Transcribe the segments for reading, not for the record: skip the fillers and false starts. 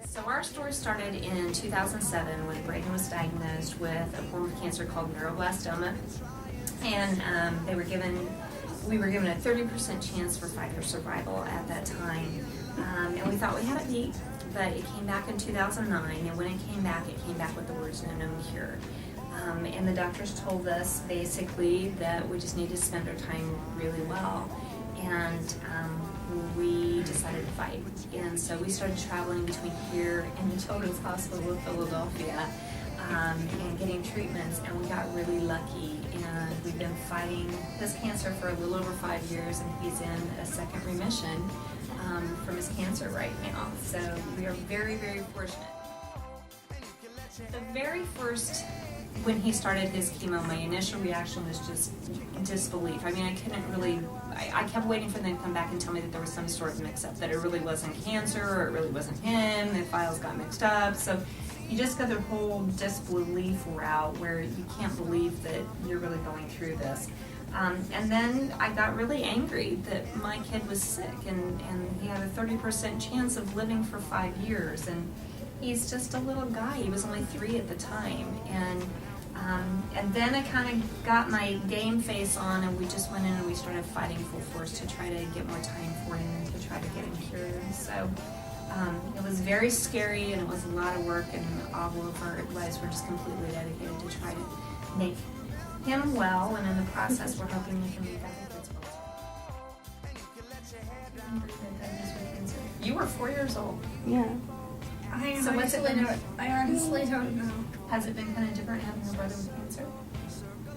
So our story started in 2007 when Braden was diagnosed with a form of cancer called neuroblastoma, and we were given a 30% chance for 5-year survival at that time, and we thought we had it beat, but it came back in 2009, and when it came back with the words "no known cure." And the doctors told us basically that we just needed to spend our time really well, and we decided to fight. And so we started traveling between here and the Children's Hospital of Philadelphia and getting treatments, and we got really lucky. And we've been fighting his cancer for a little over 5 years, and he's in a second remission from his cancer right now. So we are very, very fortunate. The very first, when he started his chemo, my initial reaction was just disbelief. I mean, I couldn't really, I kept waiting for them to come back and tell me that there was some sort of mix-up, that it really wasn't cancer, or it really wasn't him, the files got mixed up. So you just got the whole disbelief route where you can't believe that you're really going through this. And then I got really angry that my kid was sick, and he had a 30% chance of living for 5 years. And he's just a little guy. He was only 3 at the time, and then I kind of got my game face on, and we just went in and we started fighting full force to try to get more time for him and to try to get him cured. So it was very scary, and it was a lot of work, and all of our lives were just completely dedicated to try to make him well, and in the process, we're hoping we can make other kids well. You were 4 years old. Yeah. I honestly don't know. Has it been kind of different having a brother with cancer?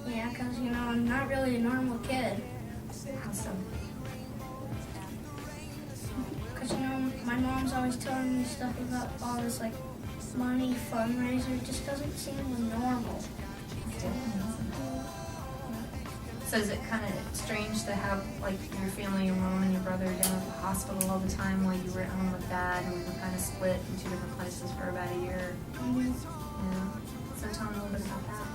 Yeah, because, I'm not really a normal kid. How so? Because, my mom's always telling me stuff about all this, money fundraiser. It just doesn't seem normal. So is it kind of strange to have, your family, your mom and your brother down at the hospital all the time while you were at home with Dad, and we were kind of split in 2 different places for about a year? Mm-hmm. Yeah. So tell me a little bit about that.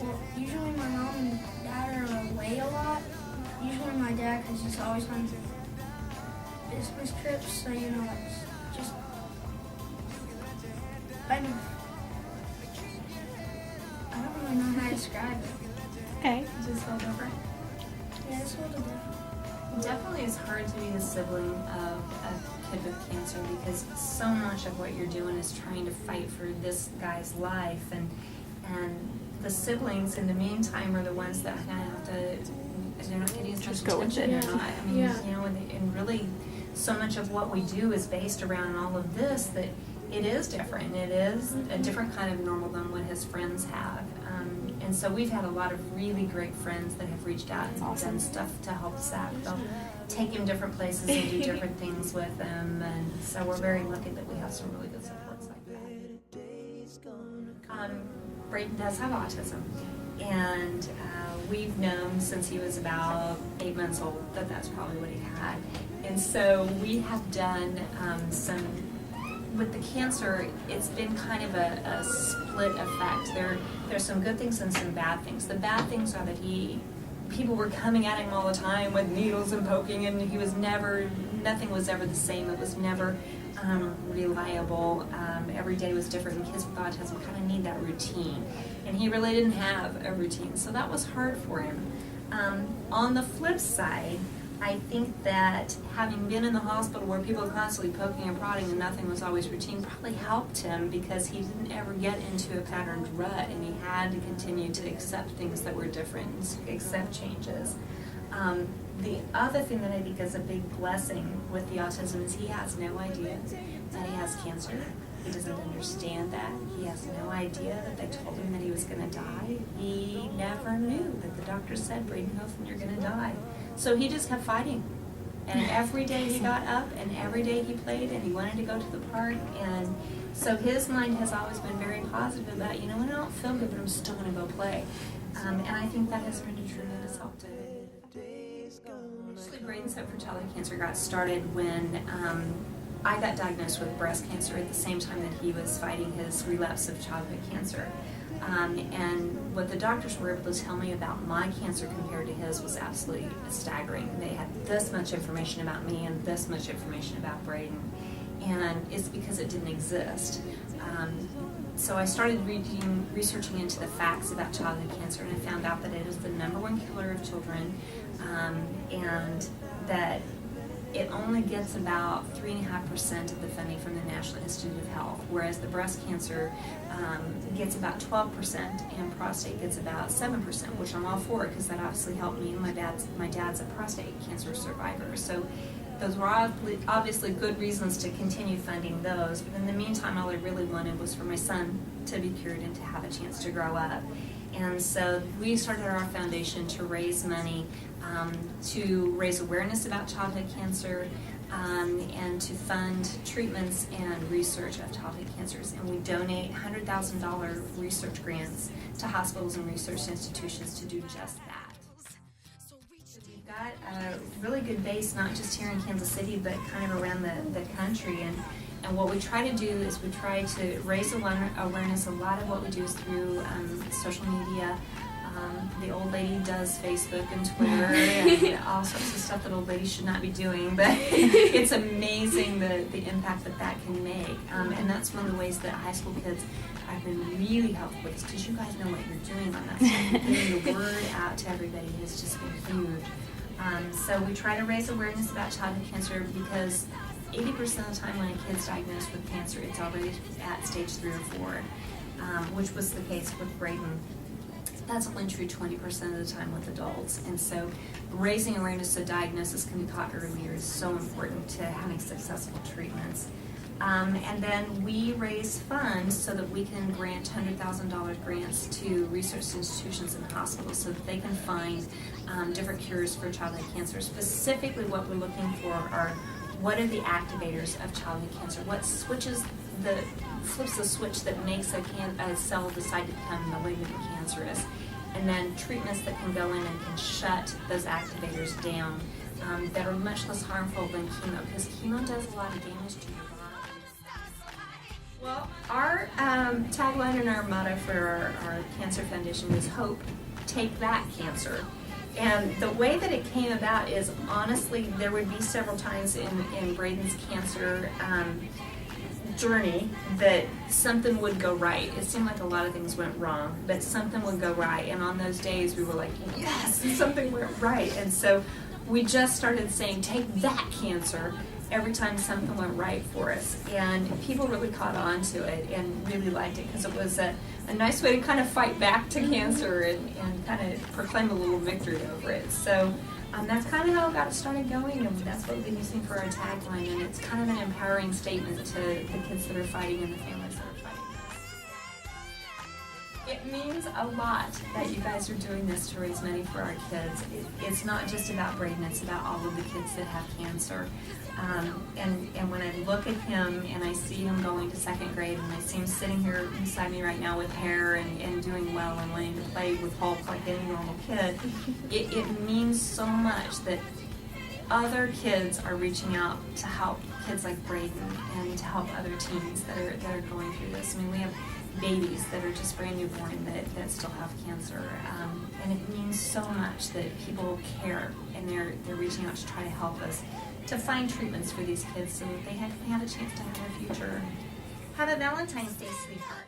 Well, usually my mom and Dad are away a lot. Usually my dad, because he's always on business trips, so, it's just kind of, I don't really know how to describe it. Okay. It just felt different. Yeah, it's a little different. It definitely is hard to be the sibling of a kid with cancer, because so much of what you're doing is trying to fight for this guy's life, and the siblings in the meantime are the ones that kind of have to, they're not getting as much attention or not. I mean, and really so much of what we do is based around all of this, that it is different. It is a different kind of normal than what his friends have. And so we've had a lot of really great friends that have reached out and done stuff to help Zach. They'll take him different places and do different things with him. And so we're very lucky that we have some really good supports like that. Braden does have autism. And we've known since he was about 8 months old that that's probably what he had. And so we have done with the cancer, it's been kind of a split effect. There's some good things and some bad things. The bad things are that people were coming at him all the time with needles and poking, and nothing was ever the same. It was never reliable. Every day was different, and kids with autism kind of need that routine. And he really didn't have a routine, so that was hard for him. On the flip side, I think that having been in the hospital where people were constantly poking and prodding and nothing was always routine probably helped him, because he didn't ever get into a patterned rut, and he had to continue to accept things that were different, accept changes. The other thing that I think is a big blessing with the autism is he has no idea that he has cancer. He doesn't understand that. He has no idea that they told him that he was going to die. He never knew that the doctor said, "Braden Hofen, you're going to die." So he just kept fighting. And every day he got up, and every day he played, and he wanted to go to the park. And so his mind has always been very positive about, when I don't feel good, but I'm still going to go play. And I think that has been a tremendous help to him. Actually, Braden's Hope for Childhood Cancer got started when I got diagnosed with breast cancer at the same time that he was fighting his relapse of childhood cancer. And what the doctors were able to tell me about my cancer compared to his was absolutely staggering. They had this much information about me and this much information about Braden, and it's because it didn't exist. So I started researching into the facts about childhood cancer, and I found out that it is the #1 killer of children, and that it only gets about 3.5% of the funding from the National Institute of Health, whereas the breast cancer gets about 12% and prostate gets about 7%, which I'm all for because that obviously helped me. My dad's a prostate cancer survivor, so those were obviously good reasons to continue funding those. But in the meantime, all I really wanted was for my son to be cured and to have a chance to grow up. And so we started our foundation to raise money, to raise awareness about childhood cancer, and to fund treatments and research of childhood cancers. And we donate $100,000 research grants to hospitals and research institutions to do just that. We've got a really good base, not just here in Kansas City, but kind of around the country. And what we try to do is we try to raise awareness. A lot of what we do is through social media. The old lady does Facebook and Twitter and all sorts of stuff that old ladies should not be doing, but it's amazing the impact that can make. And that's one of the ways that high school kids have been really helpful with, because you guys know what you're doing on that stuff. Getting the word out to everybody has just been huge. So we try to raise awareness about childhood cancer because 80% of the time when a kid's diagnosed with cancer, it's already at stage 3 or 4, which was the case with Braden. That's only true 20% of the time with adults. And so raising awareness so diagnosis can be caught earlier is so important to having successful treatments. And then we raise funds so that we can grant $100,000 grants to research institutions and hospitals so that they can find different cures for childhood cancer. Specifically what we're looking for are what are the activators of childhood cancer? What flips the switch that makes a cell decide to become malignant and cancerous? And then treatments that can go in and can shut those activators down that are much less harmful than chemo, because chemo does a lot of damage to your body. Well, our tagline and our motto for our Cancer Foundation is Hope, Take That Cancer. And the way that it came about is, honestly, there would be several times in Braden's cancer journey that something would go right. It seemed like a lot of things went wrong, but something would go right. And on those days, we were like, yes, something went right. And so we just started saying, take that cancer, every time something went right for us. And people really caught on to it and really liked it because it was a nice way to kind of fight back to cancer and kind of proclaim a little victory over it. So that's kind of how it got started going, and that's what we've been using for our tagline. And it's kind of an empowering statement to the kids that are fighting and the families that are fighting. It means a lot that you guys are doing this to raise money for our kids. It's not just about Braden, it's about all of the kids that have cancer. And when I look at him and I see him going to 2nd grade and I see him sitting here beside me right now with hair and doing well and learning to play with Hulk like any normal kid, it means so much that other kids are reaching out to help kids like Braden and to help other teens that are going through this. I mean, we have babies that are just brand new born that still have cancer, and it means so much that people care and they're reaching out to try to help us to find treatments for these kids so that they have a chance to have a future. Have a Valentine's Day, sweetheart.